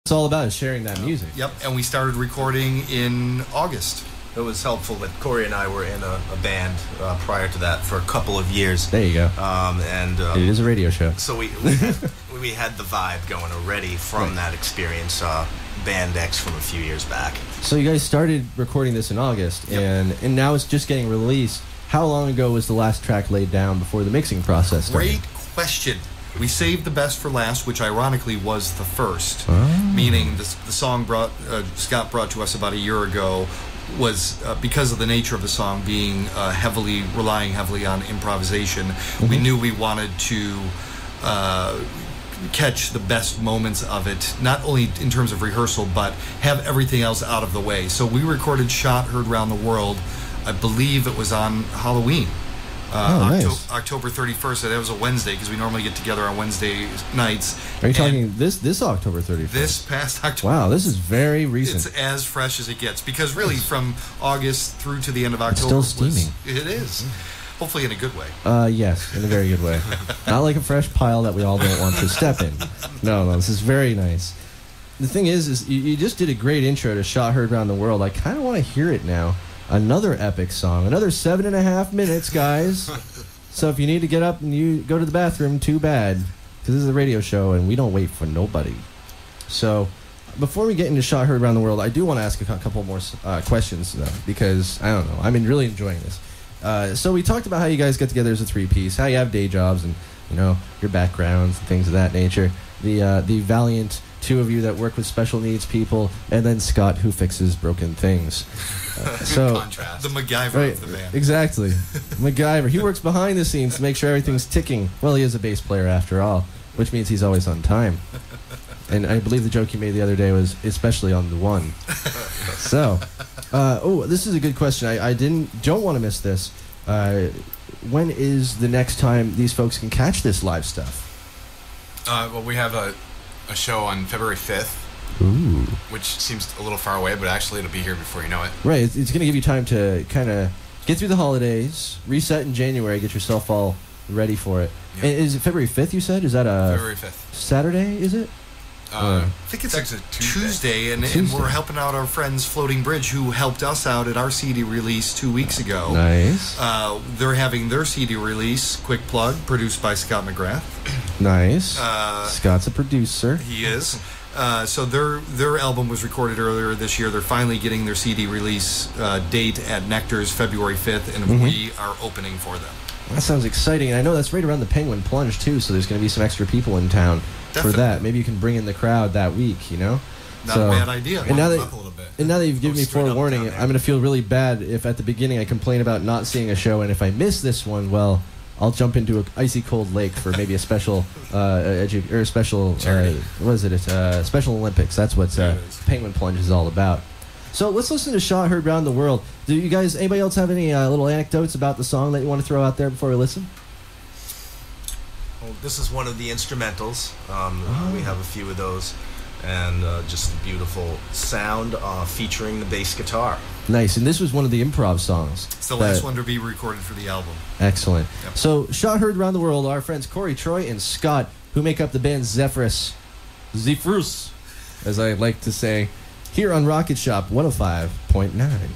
It's all about is sharing that music. Yep, and we started recording in August. It was helpful that Corey and I were in a band prior to that for a couple of years. There you go. And it is a radio show. So we had the vibe going already from that experience, Band X from a few years back. So you guys started recording this in August, and now it's just getting released. How long ago was the last track laid down before the mixing process started? Great question. We saved the best for last, which ironically was the first. Meaning the song Scott brought to us about a year ago was because of the nature of the song being relying heavily on improvisation. We knew we wanted to catch the best moments of it, not only in terms of rehearsal, but have everything else out of the way. So we recorded Shot Heard Round the World, I believe it was on Halloween. Nice. October 31st. That was a Wednesday because we normally get together on Wednesday nights. Are you talking this October 31st? This past October. Wow, this is very recent. It's as fresh as it gets because really from August through to the end of October. It's still steaming. It is. Hopefully in a good way. Yes, in a very good way. Not like a fresh pile that we all don't want to step in. No, this is very nice. The thing is you just did a great intro to Shot Heard Around the World. I kind of want to hear it now. Another epic song. Another 7.5 minutes, guys. So if you need to get up and you go to the bathroom, too bad. Because this is a radio show and we don't wait for nobody. So before we get into Shot Heard Around the World, I do want to ask a couple more questions, though. Because, I don't know, I'm really enjoying this. So we talked about how you guys get together as a three-piece, how you have day jobs and, your backgrounds and things of that nature. The valiant two of you that work with special needs people, and then Scott who fixes broken things. So contrast. The MacGyver of the band. Exactly. MacGyver. He works behind the scenes to make sure everything's ticking. Well, he is a bass player after all, which means he's always on time. And I believe the joke you made the other day was especially on the one. So, this is a good question. I don't want to miss this. When is the next time these folks can catch this live stuff? Well, we have a show on February 5th. Ooh. Which seems a little far away, but actually it'll be here before you know it. Right. It's going to give you time to kind of get through the holidays, reset in January, get yourself all ready for it. Yep. Is it February 5th, you said? Is that a February 5th. Saturday, is it? I think it's a Tuesday, and we're helping out our friends Floating Bridge, who helped us out at our CD release 2 weeks ago. Nice. They're having their CD release, quick plug, produced by Scott McGrath. Nice. Scott's a producer. He is. So their album was recorded earlier this year. They're finally getting their CD release date at Nectar's February 5th, and we are opening for them. That sounds exciting. And I know that's right around the Penguin Plunge, too, so there's going to be some extra people in town for that. Maybe you can bring in the crowd that week, Not a bad idea. And now that you've given me forewarning, I'm going to feel really bad if at the beginning I complain about not seeing a show, and if I miss this one, well, I'll jump into an icy cold lake for maybe a special special Special Olympics. That's what Penguin Plunge is all about. So let's listen to Shot Heard Round the World. Do you guys, anybody else have any little anecdotes about the song that you want to throw out there before we listen? Well, this is one of the instrumentals. We have a few of those, and just a beautiful sound featuring the bass guitar. Nice, and this was one of the improv songs. It's the last one to be recorded for the album. Excellent. Yep. So, Shot Heard Around the World, our friends Corey, Troy, and Scott, who make up the band Zephrus, as I like to say, here on Rocket Shop 105.9.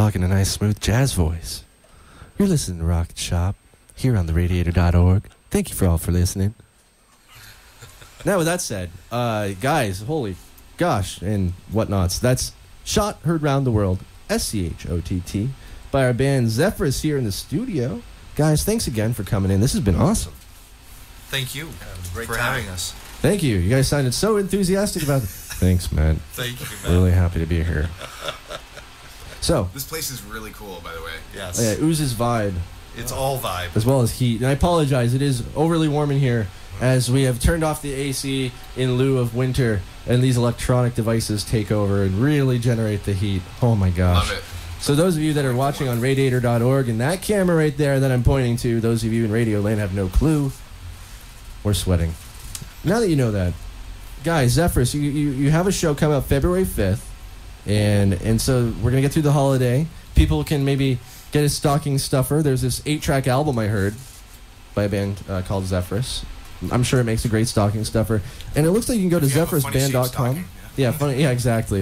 talking a nice smooth jazz voice. You're listening to Rocket Shop here on the Radiator.org. Thank you for all for listening. Now, with that said, guys, holy gosh, and whatnots. That's Shot Heard Round the World, SCHOTT, by our band Zephrus here in the studio. Guys, thanks again for coming in. This has been awesome. Thank you great for time. having us. Thank you. You guys sounded so enthusiastic about it. Thanks, man. Thank you, man. Really happy to be here. So, This place is really cool, by the way. Yes. yeah, oozes vibe It's all vibe. as well as heat. And I apologize, it is overly warm in here as we have turned off the AC in lieu of winter, and these electronic devices take over and really generate the heat. Oh my gosh. Love it. So those of you that are watching on Radiator.org, and that camera right there that I'm pointing to, those of you in Radio Land have no clue. We're sweating. Now that you know that, guys, Zephrus, you have a show coming up February 5th, and so we're going to get through the holiday. People can maybe get a stocking stuffer. There's this 8-track album I heard by a band called Zephrus. I'm sure it makes a great stocking stuffer. And it looks like you can go to You have a funny shaped zephrusband.com. stocking, Yeah, funny. Yeah, exactly.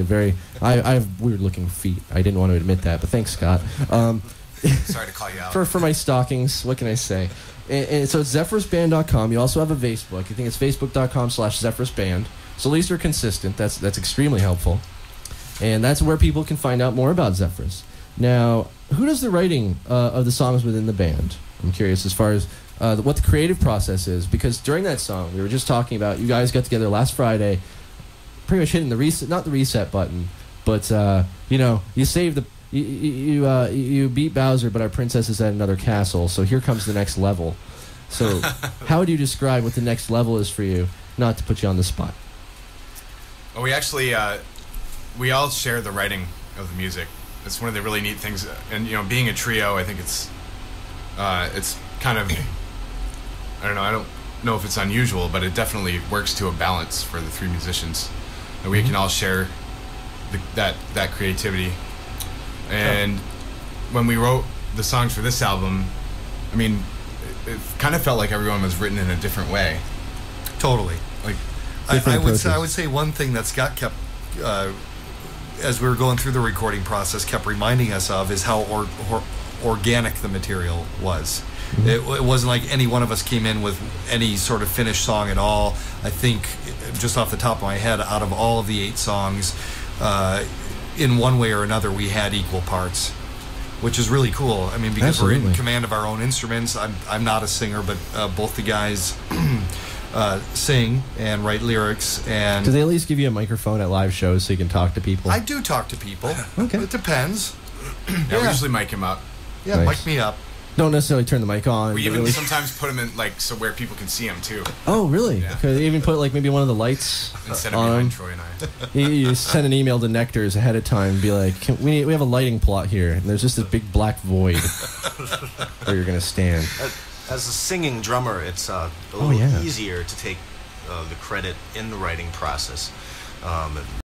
I have weird-looking feet. I didn't want to admit that, but thanks, Scott. Sorry to call you out. For my stockings, what can I say? And so it's zephrusband.com. You also have a Facebook. I think it's facebook.com/zephrusband. So at least you're consistent. That's extremely helpful. And that's where people can find out more about Zephrus. Now, who does the writing of the songs within the band? I'm curious as far as what the creative process is, because during that song, we were just talking about, you guys got together last Friday, pretty much hitting the reset, not the reset button, but you saved the, you beat Bowser, but our princess is at another castle, so here comes the next level. So how would you describe what the next level is for you, not to put you on the spot? Well, we actually, we all share the writing of the music. It's one of the really neat things, and being a trio, I think it's kind of, I don't know if it's unusual, but it definitely works to a balance for the three musicians. And we can all share that creativity. And when we wrote the songs for this album, I mean, it kind of felt like everyone was written in a different way. Totally. Like, I would say one thing that Scott kept, as we were going through the recording process, kept reminding us of is how organic the material was. Mm-hmm. It wasn't like any one of us came in with any sort of finished song at all. I think, just off the top of my head, out of all of the 8 songs, in one way or another, we had equal parts, which is really cool. I mean, because Absolutely. we're in command of our own instruments. I'm not a singer, but both the guys sing and write lyrics. And Do they at least give you a microphone at live shows so you can talk to people? I do talk to people. Okay. It depends. yeah, we usually mic him up. Yeah, Nice. mic me up. Don't necessarily turn the mic on. We but even really- sometimes put him in, like, so where people can see him, too, Oh, really? Yeah. Could they even put like maybe one of the lights instead of on? behind Troy and I. You send an email to Nectars ahead of time and be like, we have a lighting plot here, and there's just this big black void where you're going to stand. As a singing drummer, it's a Oh, little yeah. easier to take the credit in the writing process.